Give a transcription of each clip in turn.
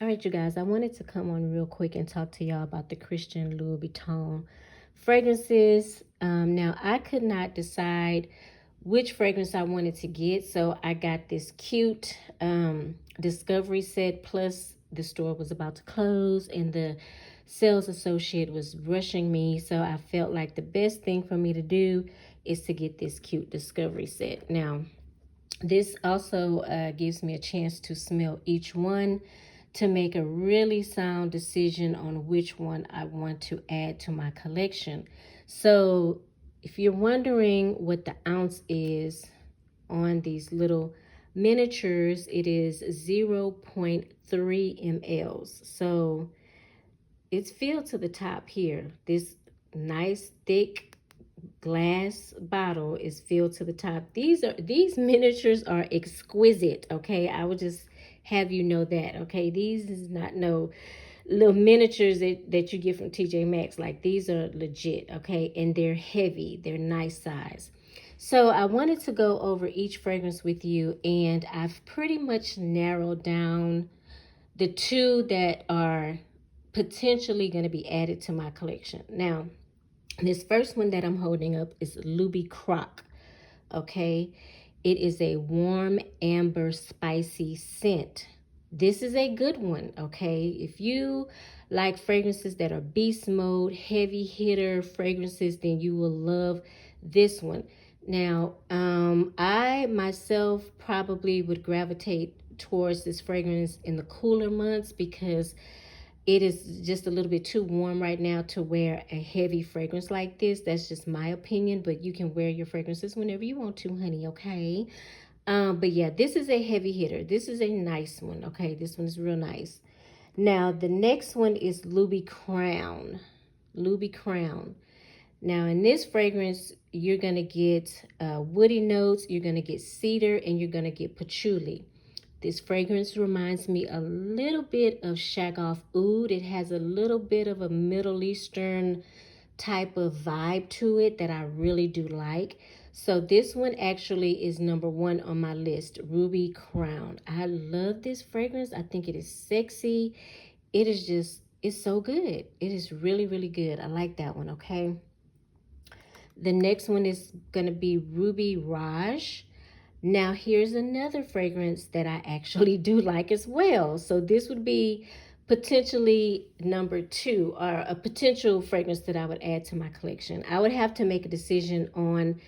All right, you guys, I wanted to come on real quick and talk to y'all about the Christian Louboutin fragrances. Now, I could not decide which fragrance I wanted to get, so I got this cute discovery set. Plus, the store was about to close, and the sales associate was rushing me, so I felt like the best thing for me to do is to get this cute discovery set. Now, this also gives me a chance to smell each one to make a really sound decision on which one I want to add to my collection. So if you're wondering what the ounce is on these little miniatures, it is 0.3 mLs. So it's filled to the top here. This nice thick glass bottle is filled to the top. These miniatures are exquisite. Okay, I would just have you know that. Okay, these is not no little miniatures that you get from TJ Maxx. Like, these are legit. Okay, and they're heavy. They're nice size. So I wanted to go over each fragrance with you, and I've pretty much narrowed down the two that are potentially going to be added to my collection. Now, this first one that I'm holding up is Loubicroc. Okay, it is a warm amber spicy scent. This is a good one. Okay, if you like fragrances that are beast mode, heavy hitter fragrances, then you will love this one. Now, I myself probably would gravitate towards this fragrance in the cooler months because it is just a little bit too warm right now to wear a heavy fragrance like this. That's just my opinion, but you can wear your fragrances whenever you want to, honey, okay? But yeah, this is a heavy hitter. This is a nice one, okay? This one is real nice. Now, the next one is Lubi Crown. Lubi Crown. Now, in this fragrance, you're going to get woody notes, you're going to get cedar, and you're going to get patchouli. This fragrance reminds me a little bit of Shagoff Oud. It has a little bit of a Middle Eastern type of vibe to it that I really do like. So this one actually is number one on my list, Ruby Crown. I love this fragrance. I think it is sexy. It is just, it's so good. It is really, really good. I like that one, okay? The next one is going to be Loubiraj. Now, here's another fragrance that I actually do like as well. So this would be potentially number two, or a potential fragrance that I would add to my collection. I would have to make a decision on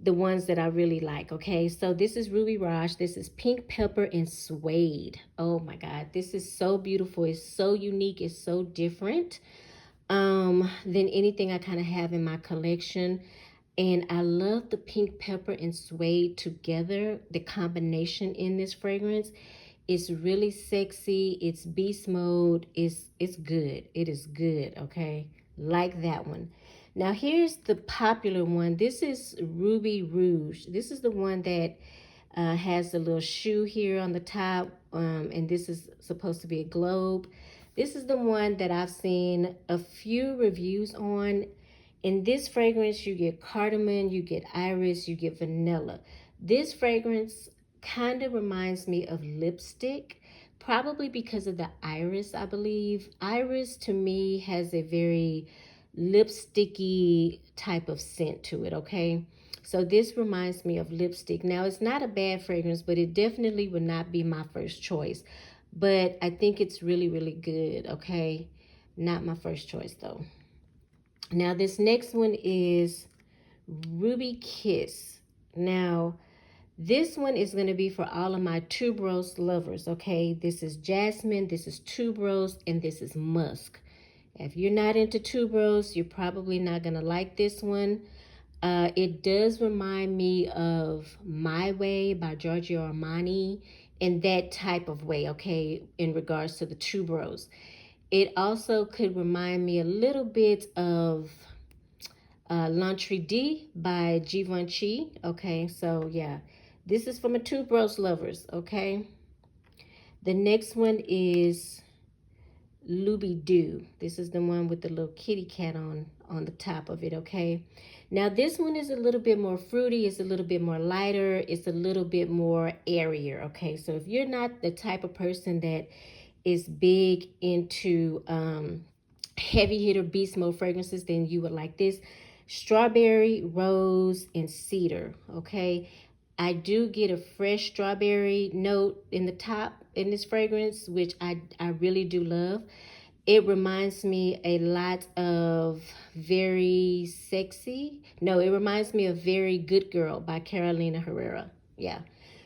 the ones that I really like, okay? So this is Loubiraj. This is pink pepper and suede. Oh my God, this is so beautiful. It's so unique. It's so different than anything I kind of have in my collection. And I love the pink pepper and suede together. The combination in this fragrance is really sexy. It's beast mode. It's good. It is good, okay? Like that one. Now, here's the popular one. This is Rouge. This is the one that has the little shoe here on the top. And this is supposed to be a globe. This is the one that I've seen a few reviews on. In this fragrance, you get cardamom, you get iris, you get vanilla. This fragrance kind of reminds me of lipstick, probably because of the iris, I believe. Iris, to me, has a very lipsticky type of scent to it, okay? So this reminds me of lipstick. Now, it's not a bad fragrance, but it definitely would not be my first choice. But I think it's really, really good, okay? Not my first choice, though. Now, this next one is Lubikiss. Now, this one is going to be for all of my tuberose lovers, okay? This is jasmine, this is tuberose, and this is musk. If you're not into tuberose, you're probably not going to like this one. It does remind me of My Way by Giorgio Armani in that type of way, okay, in regards to the tuberose. It also could remind me a little bit of L'Entrée by Givenchy. Okay, so yeah, this is for my tuberose lovers, okay? The next one is Lubi Doo. This is the one with the little kitty cat on the top of it, okay? Now, this one is a little bit more fruity. It's a little bit more lighter. It's a little bit more airier, okay? So if you're not the type of person that is big into heavy hitter beast mode fragrances, then you would like this. Strawberry, rose, and cedar. Okay, I do get a fresh strawberry note in the top in this fragrance, which I really do love. It reminds me a lot of Very Sexy. No, it reminds me of Very Good Girl by Carolina Herrera. Yeah.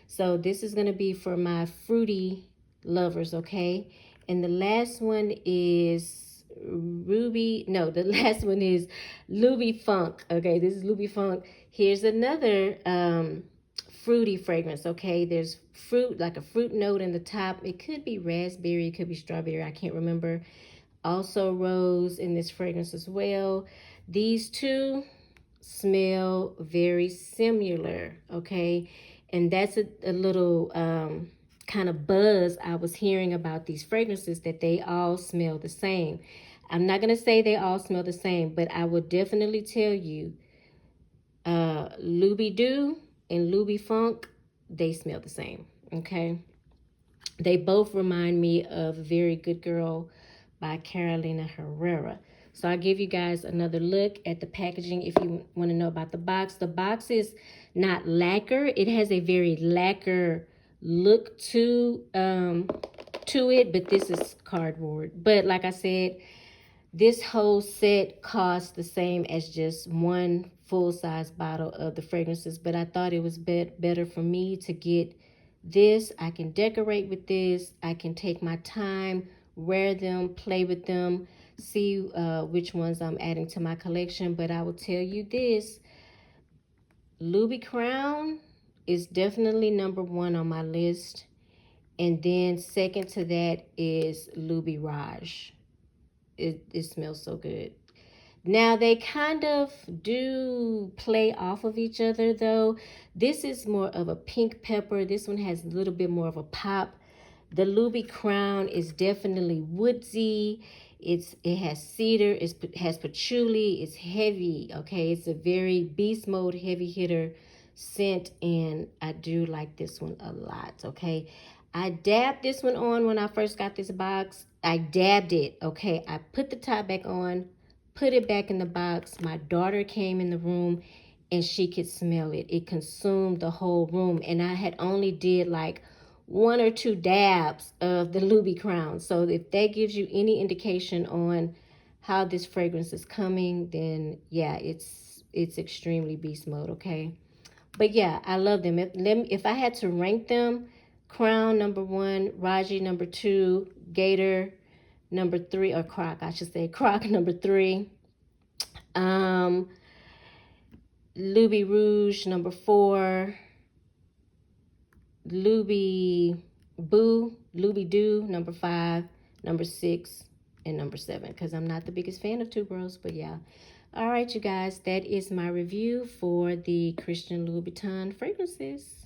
So this is going to be for my fruity lovers, okay? And the last one is the last one is Loubifunk. Okay, this is Loubifunk. Here's another fruity fragrance, okay? There's fruit, like a fruit note in the top. It could be raspberry, it could be strawberry, I can't remember. Also rose in this fragrance as well. These two smell very similar, okay? And that's a little kind of buzz I was hearing about these fragrances, that they all smell the same. I'm not going to say they all smell the same, but I will definitely tell you Loubidoo and Loubifunk, they smell the same, okay? They both remind me of Very Good Girl by Carolina Herrera. So I'll give you guys another look at the packaging if you want to know about the box. The box is not lacquer. It has a very lacquer look to it, but this is cardboard. But like I said, this whole set costs the same as just one full-size bottle of the fragrances, but I thought it was better for me to get this. I can decorate with this. I can take my time, wear them, play with them, see which ones I'm adding to my collection. But I will tell you this, Lubi Crown is definitely #1 on my list. And then second to that is Loubiraj. It smells so good. Now, they kind of do play off of each other, though. This is more of a pink pepper. This one has a little bit more of a pop. The Lubi Crown is definitely woodsy. It has cedar. It has patchouli. It's heavy, okay? It's a very beast mode heavy hitter scent, and I do like this one a lot, okay? I dabbed this one on when I first got this box. I dabbed it, okay? I put the top back on, put it back in the box. My daughter came in the room and she could smell it. It consumed the whole room, and I had only did like 1 or 2 dabs of the Lubi Crown. So if that gives you any indication on how this fragrance is coming, then yeah, it's extremely beast mode, okay? But yeah, I love them. If I had to rank them, Crown #1, Raji #2, Gator #3, or Croc, I should say, Croc #3. Loubirouge #4, Loubidoo #5, #6, and #7. Because I'm not the biggest fan of tuberose, but yeah. All right, you guys, that is my review for the Christian Louboutin fragrances.